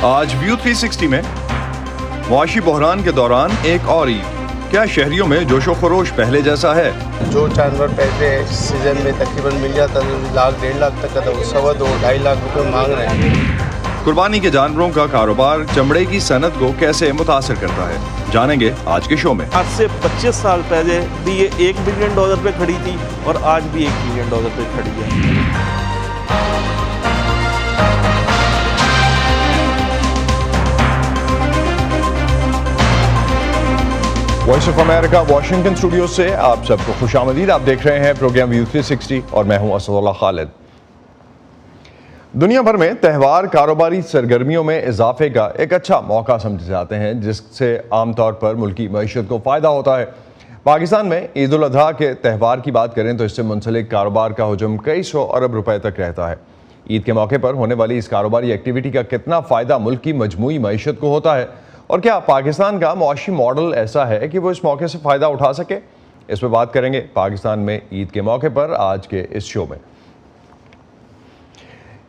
آج ویو 360 میں معاشی بحران کے دوران ایک اور عید، کیا شہریوں میں جوش و خروش پہلے جیسا ہے؟ جو جانور پہلے سیزن میں تقریباً مل جاتا تھا 1.5 لاکھ تک کا تھا، وہ 2.25 لاکھ روپے مانگ رہے ہیں۔ قربانی کے جانوروں کا کاروبار چمڑے کی صنعت کو کیسے متاثر کرتا ہے، جانیں گے آج کے شو میں۔ آج سے 25 سال پہلے بھی یہ $1 بلین پہ کھڑی تھی اور آج بھی $1 بلین پہ کھڑی ہے۔ Voice of America Washington studio سے آپ سب کو خوش آمدید۔ آپ دیکھ رہے ہیں پروگرام ویو 360 اور میں ہوں اسد اللہ خالد۔ دنیا بھر میں تہوار کاروباری سرگرمیوں میں اضافے کا ایک اچھا موقع سمجھے جاتے ہیں، جس سے عام طور پر ملکی معیشت کو فائدہ ہوتا ہے۔ پاکستان میں عید الاضحیٰ کے تہوار کی بات کریں تو اس سے منسلک کاروبار کا حجم کئی سو ارب روپے تک رہتا ہے۔ عید کے موقع پر ہونے والی اس کاروباری ایکٹیویٹی کا کتنا فائدہ ملک کی مجموعی معیشت کو ہوتا ہے، اور کیا پاکستان کا معاشی ماڈل ایسا ہے کہ وہ اس موقع سے فائدہ اٹھا سکے، اس پہ بات کریں گے پاکستان میں عید کے موقع پر آج کے اس شو میں۔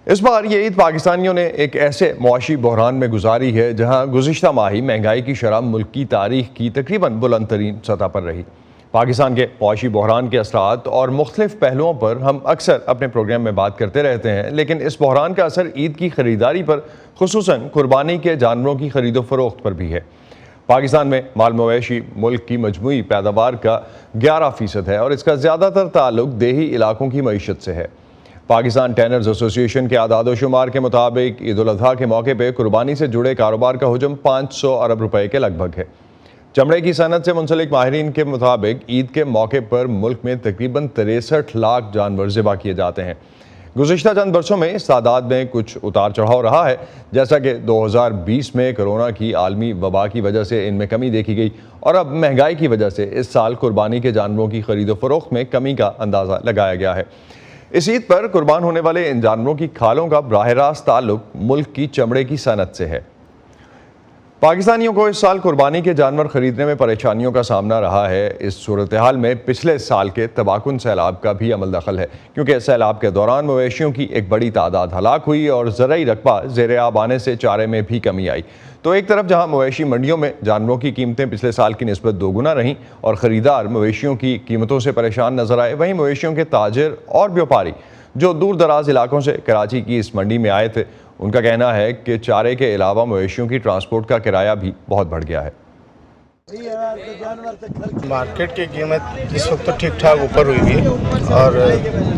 اس بار یہ عید پاکستانیوں نے ایک ایسے معاشی بحران میں گزاری ہے جہاں گزشتہ ماہ مہنگائی کی شرح ملک کی تاریخ کی تقریباً بلند ترین سطح پر رہی۔ پاکستان کے معاشی بحران کے اثرات اور مختلف پہلوؤں پر ہم اکثر اپنے پروگرام میں بات کرتے رہتے ہیں، لیکن اس بحران کا اثر عید کی خریداری پر، خصوصاً قربانی کے جانوروں کی خرید و فروخت پر بھی ہے۔ پاکستان میں مال مویشی ملک کی مجموعی پیداوار کا 11% ہے اور اس کا زیادہ تر تعلق دیہی علاقوں کی معیشت سے ہے۔ پاکستان ٹینرز ایسوسی ایشن کے اعداد و شمار کے مطابق عید الاضحیٰ کے موقع پہ قربانی سے جڑے کاروبار کا حجم 500 ارب روپے کے لگ بھگ ہے۔ چمڑے کی صنعت سے منسلک ماہرین کے مطابق عید کے موقع پر ملک میں تقریباً 63 لاکھ جانور ذبح کیے جاتے ہیں۔ گزشتہ چند برسوں میں اس تعداد میں کچھ اتار چڑھاؤ رہا ہے، جیسا کہ 2020 میں کرونا کی عالمی وبا کی وجہ سے ان میں کمی دیکھی گئی، اور اب مہنگائی کی وجہ سے اس سال قربانی کے جانوروں کی خرید و فروخت میں کمی کا اندازہ لگایا گیا ہے۔ اس عید پر قربان ہونے والے ان جانوروں کی کھالوں کا براہ راست تعلق ملک کی چمڑے کی صنعت سے ہے۔ پاکستانیوں کو اس سال قربانی کے جانور خریدنے میں پریشانیوں کا سامنا رہا ہے۔ اس صورتحال میں پچھلے سال کے تباکن سیلاب کا بھی عمل دخل ہے، کیونکہ سیلاب کے دوران مویشیوں کی ایک بڑی تعداد ہلاک ہوئی اور زرعی رقبہ زیر آب آنے سے چارے میں بھی کمی آئی۔ تو ایک طرف جہاں مویشی منڈیوں میں جانوروں کی قیمتیں پچھلے سال کی نسبت 2 گنا رہیں اور خریدار مویشیوں کی قیمتوں سے پریشان نظر آئے، وہیں مویشیوں کے تاجر اور بیوپاری جو دور دراز علاقوں سے کراچی کی اس منڈی میں آئے تھے، ان کا کہنا ہے کہ چارے کے علاوہ مویشیوں کی ٹرانسپورٹ کا کرایہ بھی بہت بڑھ گیا ہے۔ مارکیٹ کی قیمت اس وقت تو ٹھیک ٹھاک اوپر ہوئی ہے، اور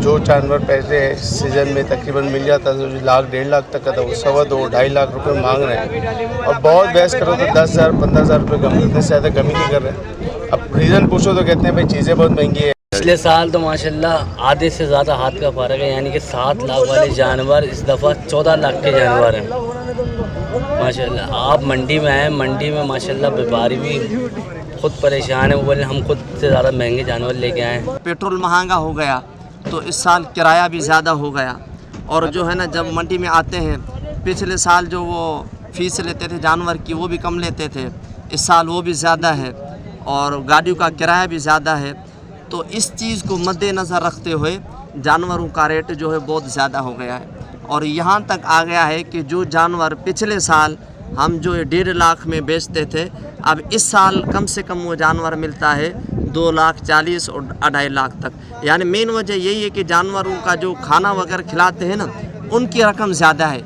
جو جانور پہلے سیزن میں تقریباً مل جاتا تھا 1.5 لاکھ تک کا تھا، وہ 2.25 لاکھ روپے مانگ رہے ہیں، اور بہت بحث کرو تو 10,000 15,000 روپے کم، اتنے سے زیادہ کمی نہیں کر رہے۔ اب ریزن پوچھو تو کہتے ہیں بھائی چیزیں بہت مہنگی ہے۔ پچھلے سال تو ماشاءاللہ آدھے سے زیادہ ہاتھ کا فارغ ہے، یعنی کہ 7 لاکھ والے جانور اس دفعہ 14 لاکھ کے جانور ہیں ماشاءاللہ۔ آپ منڈی میں آئیں، منڈی میں ماشاءاللہ بیپاری بھی خود پریشان ہیں، وہ بولے ہم خود سے زیادہ مہنگے جانور لے کے آئے ہیں۔ پیٹرول مہنگا ہو گیا تو اس سال کرایہ بھی زیادہ ہو گیا، اور جو ہے نا جب منڈی میں آتے ہیں، پچھلے سال جو وہ فیس لیتے تھے جانور کی وہ بھی کم لیتے تھے، اس سال وہ بھی زیادہ ہے، اور گاڑیوں کا کرایہ بھی زیادہ ہے۔ تو اس چیز کو مد نظر رکھتے ہوئے جانوروں کا ریٹ جو ہے بہت زیادہ ہو گیا ہے، اور یہاں تک آ گیا ہے کہ جو جانور پچھلے سال ہم جو 1.5 لاکھ میں بیچتے تھے، اب اس سال کم سے کم وہ جانور ملتا ہے 2,40,000 اور 2.5 لاکھ تک۔ یعنی مین وجہ یہی ہے کہ جانوروں کا جو کھانا وغیرہ کھلاتے ہیں نا، ان کی رقم زیادہ ہے۔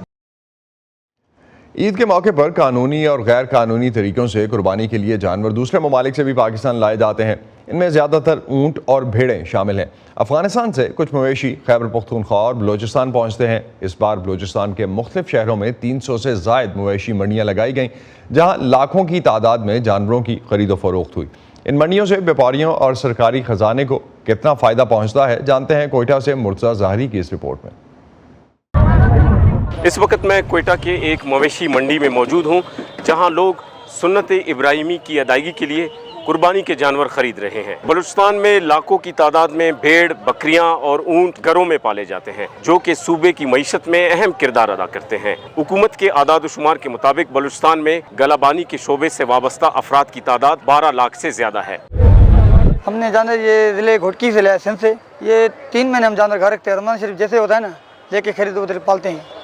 عید کے موقع پر قانونی اور غیر قانونی طریقوں سے قربانی کے لیے جانور دوسرے ممالک سے بھی پاکستان لائے جاتے ہیں۔ ان میں زیادہ تر اونٹ اور بھیڑیں شامل ہیں۔ افغانستان سے کچھ مویشی خیبر پختونخوا اور بلوچستان پہنچتے ہیں۔ اس بار بلوچستان کے مختلف شہروں میں 300 سے زائد مویشی منڈیاں لگائی گئیں، جہاں لاکھوں کی تعداد میں جانوروں کی خرید و فروخت ہوئی۔ ان منڈیوں سے بیپاریوں اور سرکاری خزانے کو کتنا فائدہ پہنچتا ہے، جانتے ہیں کوئٹہ سے مرتضیٰ ظاہری کی اس رپورٹ میں۔ اس وقت میں کوئٹہ کے ایک مویشی منڈی میں موجود ہوں، جہاں لوگ سنت ابراہیمی کی ادائیگی کے لیے قربانی کے جانور خرید رہے ہیں۔ بلوچستان میں لاکھوں کی تعداد میں بھیڑ، بکریاں اور اونٹ گھروں میں پالے جاتے ہیں، جو کہ صوبے کی معیشت میں اہم کردار ادا کرتے ہیں۔ حکومت کے اعداد و شمار کے مطابق بلوچستان میں گلابانی کے شعبے سے وابستہ افراد کی تعداد 12 لاکھ سے زیادہ ہے۔ ہم نے جانور یہ ضلع گھوٹکی سے لائسنس سے یہ 3 مہینے ہم جانور گھر رکھتے ہیں۔ رمضان شریف جیسے ہوتا ہے نا، لے کے خرید ادھر پالتے ہیں،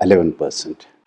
11%।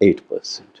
8%।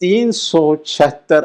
376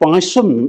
500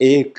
$1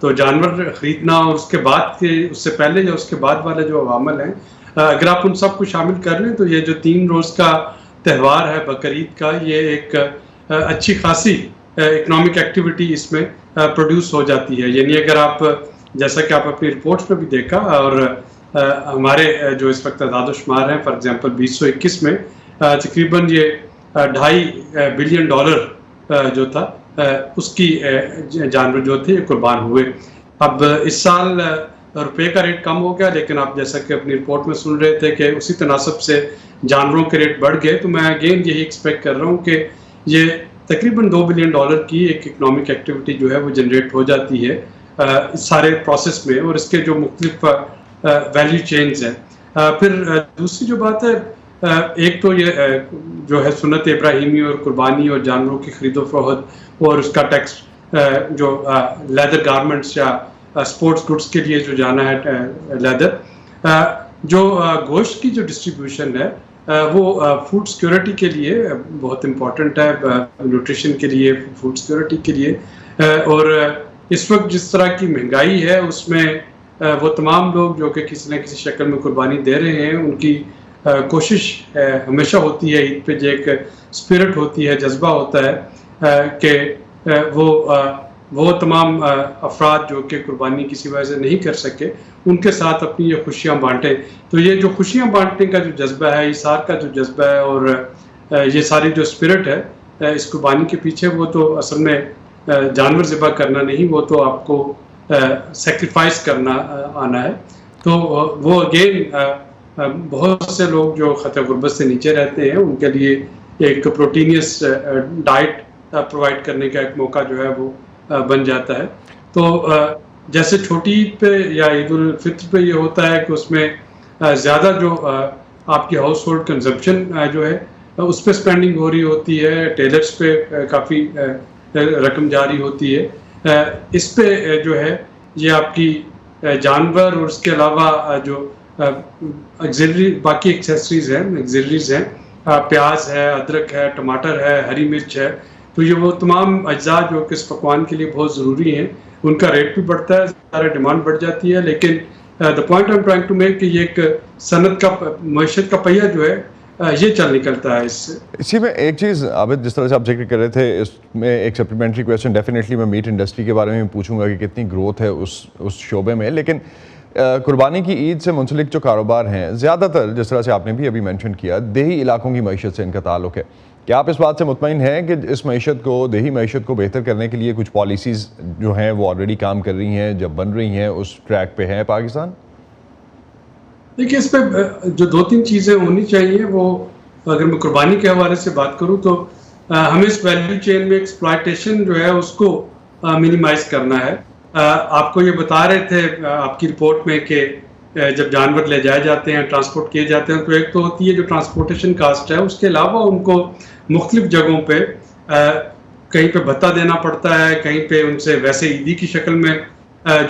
تو جانور خریدنا اور اس کے بعد کے اس سے پہلے یا اس کے بعد والے جو عوامل ہیں اگر آپ ان سب کو شامل کر لیں تو یہ جو 3 روز کا تہوار ہے بقرعید کا یہ ایک اچھی خاصی اکنامک ایکٹیویٹی اس میں پروڈیوس ہو جاتی ہے. یعنی اگر آپ جیسا کہ آپ اپنی رپورٹس میں بھی دیکھا اور ہمارے جو اس وقت اعداد و شمار ہیں فار ایگزامپل 2021 میں تقریباً یہ $2.5 بلین جو تھا اس کی جانور جو تھے یہ قربان ہوئے. اب اس سال روپے کا ریٹ کم ہو گیا لیکن آپ جیسا کہ اپنی رپورٹ میں سن رہے تھے کہ اسی تناسب سے جانوروں کے ریٹ بڑھ گئے. تو میں اگین یہی ایکسپیکٹ کر رہا ہوں کہ یہ تقریباً $2 بلین کی ایک اکنامک ایکٹیویٹی جو ہے وہ جنریٹ ہو جاتی ہے اس سارے پروسیس میں اور اس کے جو مختلف ویلیو چینز ہیں. پھر دوسری جو بات ہے ایک تو یہ جو ہے سنت ابراہیمی اور قربانی اور جانوروں کی خرید و فروخت اور اس کا ٹیکس جو لیدر گارمنٹس یا اسپورٹس گڈس کے لیے جو جانا ہے لیدر جو گوشت کی جو ڈسٹریبیوشن ہے وہ فوڈ سیکیورٹی کے لیے بہت امپورٹنٹ ہے, نیوٹریشن کے لیے, فوڈ سیکیورٹی کے لیے. اور اس وقت جس طرح کی مہنگائی ہے اس میں وہ تمام لوگ جو کہ کسی نہ کسی شکل میں قربانی دے رہے ہیں ان کی کوشش ہمیشہ ہوتی ہے عید پہ جو ایک اسپرٹ ہوتی ہے, جذبہ ہوتا ہے کہ وہ تمام افراد جو کہ قربانی کسی وجہ سے نہیں کر سکے ان کے ساتھ اپنی یہ خوشیاں بانٹیں. تو یہ جو خوشیاں بانٹنے کا جو جذبہ ہے, ایثار کا جو جذبہ ہے اور یہ ساری جو اسپرٹ ہے اس قربانی کے پیچھے وہ تو اصل میں جانور ذبح کرنا نہیں, وہ تو آپ کو سیکریفائس کرنا آنا ہے. تو وہ اگین بہت سے لوگ جو خطۂ غربت سے نیچے رہتے ہیں ان کے لیے ایک پروٹینیس ڈائٹ پرووائڈ کرنے کا ایک موقع جو ہے وہ بن جاتا ہے. تو جیسے چھوٹی عید پہ یا عید الفطر پہ یہ ہوتا ہے کہ اس میں زیادہ جو آپ کی ہاؤس ہولڈ کنزمپشن جو ہے اس پہ اسپینڈنگ ہو رہی ہوتی ہے, ٹیلرز پہ کافی رقم جاری ہوتی ہے. اس پہ جو ہے یہ آپ کی جانور اور اس کے علاوہ جو ایگزیلری باقی ایکسیسریز ہیں پیاز ہے, ادرک ہے, ٹماٹر ہے, ہری مرچ ہے, تو یہ وہ تمام اجزاء جو کہ اس پکوان کے لیے بہت ضروری ہیں ان کا ریٹ بھی بڑھتا ہے, سارا ڈیمانڈ بڑھ جاتی ہے. لیکن the point I am trying to make کہ یہ ایک صنعت کا معیشت کا پہیہ جو ہے یہ چل نکلتا ہے اس سے. اسی میں ایک چیز عابد جس طرح سے آپ ذکر کر رہے تھے اس میں ایک سپلیمنٹری کویسچن ڈیفینیٹلی میں میٹ انڈسٹری کے بارے میں پوچھوں گا کہ کتنی گروتھ ہے اس شعبے میں. لیکن قربانی کی عید سے منسلک جو کاروبار ہیں زیادہ تر جس طرح سے آپ نے بھی ابھی مینشن کیا دیہی علاقوں کی معیشت سے ان کا تعلق ہے. کیا آپ اس بات سے مطمئن ہیں کہ اس معیشت کو دیہی معیشت کو بہتر کرنے کے لیے کچھ پالیسیز جو ہیں وہ آلریڈی کام کر رہی ہیں, جب بن رہی ہیں اس ٹریک پہ ہے پاکستان؟ دیکھیے اس پہ جو 2-3 چیزیں ہونی چاہیے وہ اگر میں قربانی کے حوالے سے بات کروں تو ہمیں اس ویلیو چین میں ایکسپلائٹیشن جو ہے اس کو منیمائز کرنا ہے. آپ کو یہ بتا رہے تھے آپ کی رپورٹ میں کہ جب جانور لے جائے جاتے ہیں, ٹرانسپورٹ کیے جاتے ہیں, تو ایک تو ہوتی ہے جو ٹرانسپورٹیشن کاسٹ ہے, اس کے علاوہ ان کو مختلف جگہوں پہ کہیں پہ بھتہ دینا پڑتا ہے, کہیں پہ ان سے ویسے عیدی کی شکل میں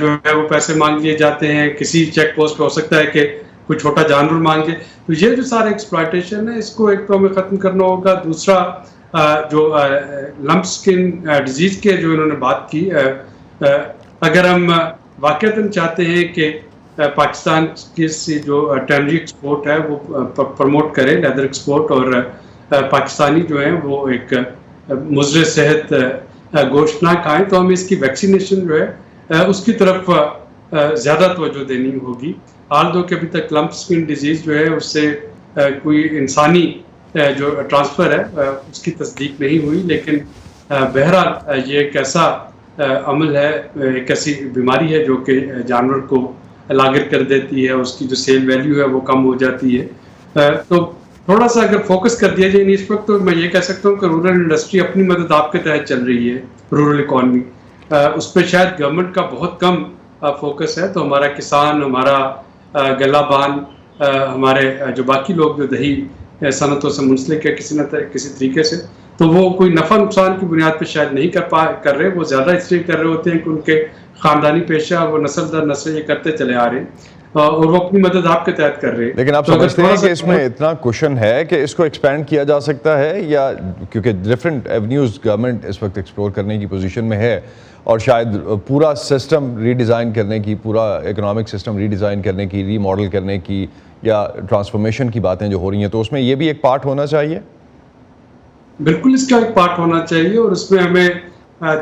جو ہے وہ پیسے مانگ لیے جاتے ہیں, کسی چیک پوسٹ پہ ہو سکتا ہے کہ کوئی چھوٹا جانور مانگے. تو یہ جو سارا ایکسپلائٹیشن ہے اس کو ایک تو ہمیں ختم کرنا ہوگا. دوسرا جو لمپ سکن ڈیزیز کے جو انہوں نے بات کی, اگر ہم واقعتاً چاہتے ہیں کہ پاکستان کی جو ٹینری ایکسپورٹ ہے وہ پروموٹ کرے لیدر ایکسپورٹ اور پاکستانی جو ہیں وہ ایک مضر صحت گوشت نہ کھائیں, تو ہمیں اس کی ویکسینیشن جو ہے اس کی طرف زیادہ توجہ دینی ہوگی. آل دو کہ ابھی تک لمپ سکن ڈیزیز جو ہے اس سے کوئی انسانی جو ٹرانسفر ہے اس کی تصدیق نہیں ہوئی, لیکن بہرحال یہ ایک ایسا عمل ہے, ایک ایسی بیماری ہے جو کہ جانور کو لاغر کر دیتی ہے, اس کی جو سیل ویلیو ہے وہ کم ہو جاتی ہے. تو تھوڑا سا اگر فوکس کر دیا جائے اس وقت تو میں یہ کہہ سکتا ہوں کہ رورل انڈسٹری اپنی مدد آپ کے تحت چل رہی ہے, رورل اکانومی اس پہ شاید گورنمنٹ کا بہت کم فوکس ہے. تو ہمارا کسان, ہمارا گلہ بان, ہمارے جو باقی لوگ جو دیہی صنعتوں سے منسلک ہے کسی نہ کسی طریقے سے, تو وہ کوئی نفع نقصان کی بنیاد پہ شاید نہیں کر رہے, وہ زیادہ اس لیے کر رہے ہوتے ہیں کہ ان کے خاندانی پیشہ وہ نسل در نسل یہ کرتے چلے آ رہے ہیں. اور وہ اپنی مدد آپ کے تحت کر رہے ہیں. لیکن آپ سمجھتے ہیں کہ اس میں اتنا کوشن ہے کہ اس کو ایکسپینڈ کیا جا سکتا ہے, یا کیونکہ ڈفرینٹ ایونیوز گورنمنٹ اس وقت ایکسپلور کرنے کی پوزیشن میں ہے, اور شاید پورا سسٹم ری ڈیزائن کرنے کی, پورا اکنامک سسٹم ری ڈیزائن کرنے کی, ری ماڈل کرنے کی, یا ٹرانسفارمیشن کی باتیں جو ہو رہی ہیں, تو اس میں یہ بھی ایک پارٹ ہونا چاہیے؟ بالکل اس کا ایک پارٹ ہونا چاہیے, اور اس میں ہمیں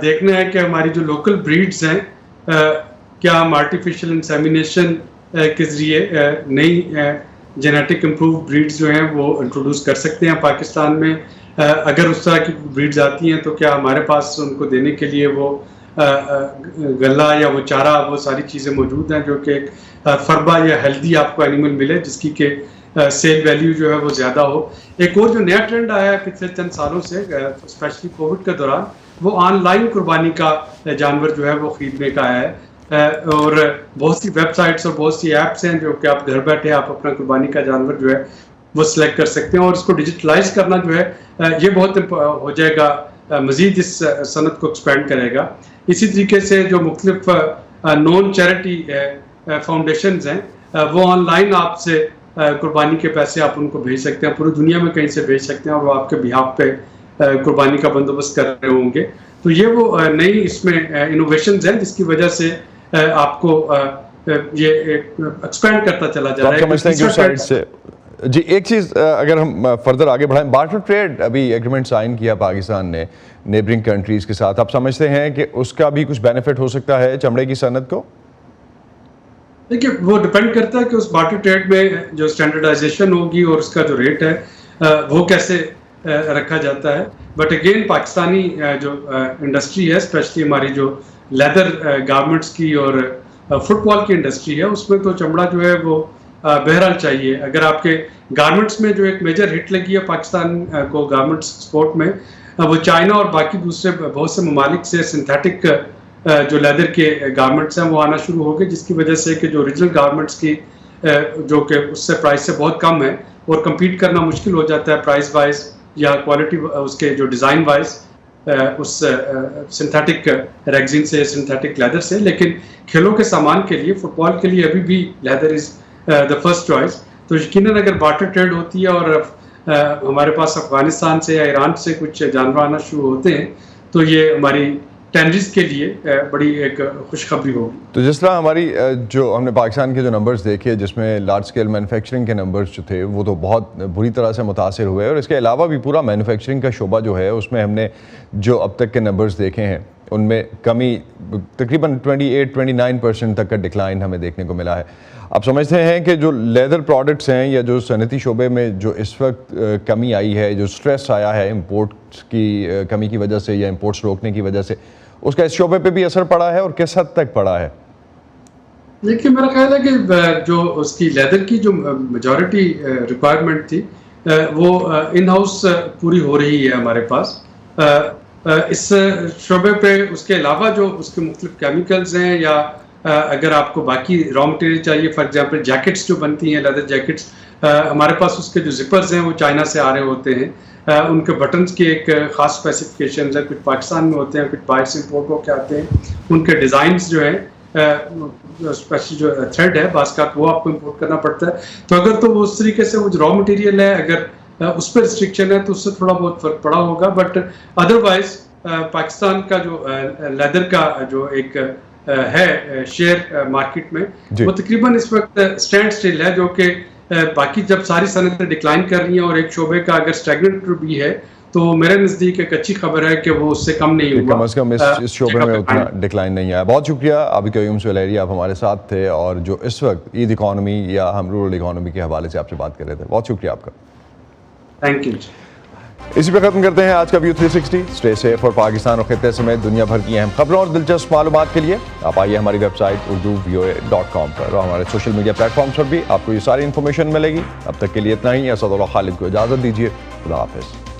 دیکھنا ہے کہ ہماری جو لوکل بریڈز ہیں کیا ہم آرٹیفیشیل انسیمینیشن کے ذریعے نئی جینیٹک امپروو بریڈز جو ہیں وہ انٹروڈیوس کر سکتے ہیں پاکستان میں. اگر اس طرح کی بریڈز آتی ہیں تو کیا ہمارے پاس ان کو دینے کے لیے وہ غلہ یا وہ چارہ, وہ ساری چیزیں موجود ہیں جو کہ ایک فربا یا ہیلدی آپ کو اینیمل ملے جس کی کہ سیل ویلیو جو ہے وہ زیادہ ہو. ایک اور جو نیا ٹرینڈ آیا ہے پچھلے چند سالوں سے اسپیشلی کووڈ کے دوران, وہ آن لائن قربانی کا جانور جو ہے وہ خریدنے کا آیا ہے, اور بہت سی ویب سائٹس اور بہت سی ایپس ہیں جو کہ آپ گھر بیٹھے آپ اپنا قربانی کا جانور جو ہے وہ سلیکٹ کر سکتے ہیں, اور اس کو ڈیجیٹلائز کرنا جو ہے یہ بہت ہو جائے گا, مزید اس صنعت کو ایکسپینڈ کرے گا. اسی طریقے سے جو مختلف نون چیریٹی فاؤنڈیشنز ہیں وہ آن لائن آپ سے قربانی کے پیسے آپ ان کو بھیج سکتے ہیں, پوری دنیا میں کہیں سے بھیج سکتے ہیں, اور وہ آپ کے بہاف پہ قربانی کا بندوبست کر رہے ہوں گے. تو یہ وہ نئی اس میں انوویشنز ہیں جس کی وجہ سے آپ کو یہ ایکسپینڈ کرتا چلا جا رہا ہے. جی ایک چیز اگر ہم فردر آگے بڑھائیں, بارٹر ٹریڈ ابھی ایگریمنٹ سائن کیا پاکستان نے نیبرنگ کنٹریز کے ساتھ, آپ سمجھتے ہیں کہ اس کا بھی کچھ بینیفٹ ہو سکتا ہے چمڑے کی صنعت کو؟ دیکھیے وہ ڈپینڈ کرتا ہے کہ اس بارٹر ٹریڈ میں جو اسٹینڈرڈائزیشن ہوگی اور اس کا جو ریٹ ہے وہ کیسے رکھا جاتا ہے. بٹ اگین پاکستانی جو انڈسٹری ہے, اسپیشلی ہماری جو لیدر گارمنٹس کی اور فٹ بال کی انڈسٹری ہے, اس میں تو چمڑا جو ہے وہ بہرحال چاہیے. اگر آپ کے گارمنٹس میں جو ایک میجر ہٹ لگی ہے پاکستان کو گارمنٹس ایکسپورٹ میں, وہ چائنا اور باقی دوسرے بہت سے ممالک سے سنتھیٹک جو لیدر کے گارمنٹس ہیں وہ آنا شروع ہو گئے, جس کی وجہ سے کہ جو اوریجنل گارمنٹس کی جو کہ اس سے پرائس سے بہت کم ہے اور کمپیٹ کرنا مشکل ہو جاتا ہے پرائس وائز یا کوالٹی اس کے جو ڈیزائن وائز اس سنتھیٹک ریگزین سے, سنتھیٹک لیدر سے. لیکن کھیلوں کے سامان کے لیے, فٹ بال کے لیے ابھی بھی leather is the first choice. تو یقیناً اگر بارٹر ٹریڈ ہوتی ہے اور ہمارے پاس افغانستان سے یا ایران سے کچھ جانور آنا شروع ہوتے ہیں تو یہ ہماری ٹینریز کے لیے بڑی ایک خوشخبری ہوگی. تو جس طرح ہماری جو ہم نے پاکستان کے جو نمبرز دیکھے جس میں لارج اسکیل مینوفیکچرنگ کے نمبرز جو تھے وہ تو بہت بری طرح سے متاثر ہوئے, اور اس کے علاوہ بھی پورا مینوفیکچرنگ کا شعبہ جو ہے اس میں ہم نے جو اب تک کے نمبرز دیکھے ہیں ان میں کمی تقریباً 28-29% تک کا ڈکلائن ہمیں دیکھنے کو ملا ہے. آپ سمجھتے ہیں کہ جو لیدر پروڈکٹس ہیں یا جو صنعتی شعبے میں جو اس وقت کمی آئی ہے, جو سٹریس آیا ہے امپورٹس کی کمی کی وجہ سے یا امپورٹس روکنے کی وجہ سے, اس کا اس شعبے پہ بھی اثر پڑا ہے اور کس حد تک پڑا ہے؟ دیکھیے میرا خیال ہے کہ جو اس کی لیدر کی جو میجورٹی ریکوائرمنٹ تھی وہ ان ہاؤس پوری ہو رہی ہے ہمارے پاس. اس شعبے پہ اس کے علاوہ جو اس کے مختلف کیمیکلز ہیں یا اگر آپ کو باقی را مٹیریل چاہیے, فار ایگزامپل جیکٹس جو بنتی ہیں لیدر جیکٹس, ہمارے پاس اس کے جو زپرز ہیں وہ چائنا سے آ رہے ہوتے ہیں, ان کے بٹنز کی ایک خاص اسپیسیفکیشنز ہیں, کچھ پاکستان میں ہوتے ہیں کچھ باہر سے امپورٹ ہو کے آتے ہیں, ان کے ڈیزائنز جو ہیں اسپیشلی جو تھریڈ ہے بعض کا وہ آپ کو امپورٹ کرنا پڑتا ہے. تو اگر تو وہ اس طریقے سے وہ جو را مٹیریل ہے اگر اس پہ ریسٹرکشن ہے تو اس سے تھوڑا بہت فرق پڑا ہوگا, بٹ ادروائز پاکستان کا جو لیدر کا جو ایک ہے شیئر مارکیٹ میں وہ تقریباً اس وقت اسٹینڈ اسٹل ہے, جو کہ باقی جب ساری صنعتیں ڈکلائن کر رہی ہیں اور ایک شعبے کا اگر اسٹیگننٹ بھی ہے تو میرے نزدیک ایک اچھی خبر ہے کہ وہ اس سے کم نہیں ہوا, کم از کم اس شعبے میں اتنا ڈکلائن نہیں آیا. بہت شکریہ عابد قیوم سہیلیری, آپ ہمارے ساتھ تھے اور جو اس وقت عید اکانومی یا ہم رورل اکانومی کے حوالے سے آپ سے بات کر رہے تھے. بہت شکریہ آپ کا. Thank you. اسی پہ ختم کرتے ہیں آج کا ویو 360. اسٹے سیف اور پاکستان اور خطے سمیت دنیا بھر کی اہم خبروں اور دلچسپ معلومات کے لیے آپ آئیے ہماری ویب سائٹ urduvoa.com پر, اور ہمارے سوشل میڈیا پلیٹ فارمز پر بھی آپ کو یہ ساری انفارمیشن ملے گی. اب تک کے لیے اتنا ہی. اسد اللہ خالد کو اجازت دیجیے. خدا حافظ.